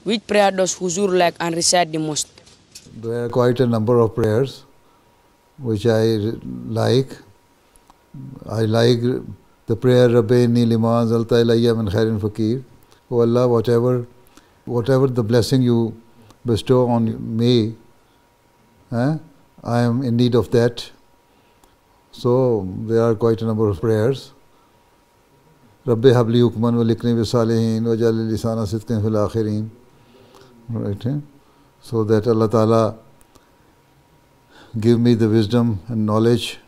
Which prayer does Huzur like and recite the most? There are quite a number of prayers which I like. I like the prayer Rabbi Inni Liman Zalta Ilayya Min Khairin Fakir. Oh Allah, whatever the blessing you bestow on me, I am in need of that. So there are quite a number of prayers. Rabbi habli hukman wa likni bi salihin wa jali lisana sidqin fil akhirin. Right? So that Allah Ta'ala give me the wisdom and knowledge,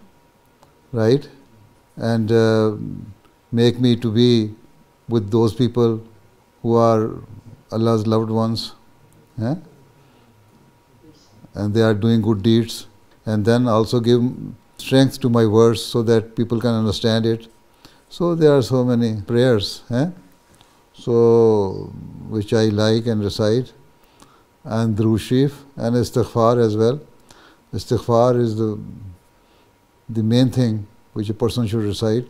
right? And make me to be with those people who are Allah's loved ones. And they are doing good deeds. And then also give strength to my words so that people can understand it. So there are so many prayers, so which I like and recite, and Durood Sharif and Istighfar as well. Istighfar is the main thing which a person should recite,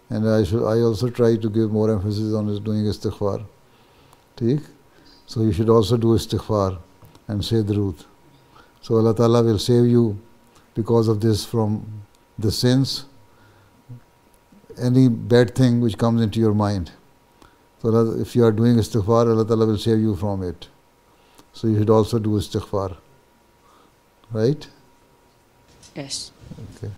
and I also try to give more emphasis on doing Istighfar. So you should also do Istighfar and say Durood. So Allah Ta'ala will save you because of this from the sins, any bad thing which comes into your mind. So if you are doing Istighfar, Allah Ta'ala will save you from it. So you should also do Istighfar. Right? Yes. Okay.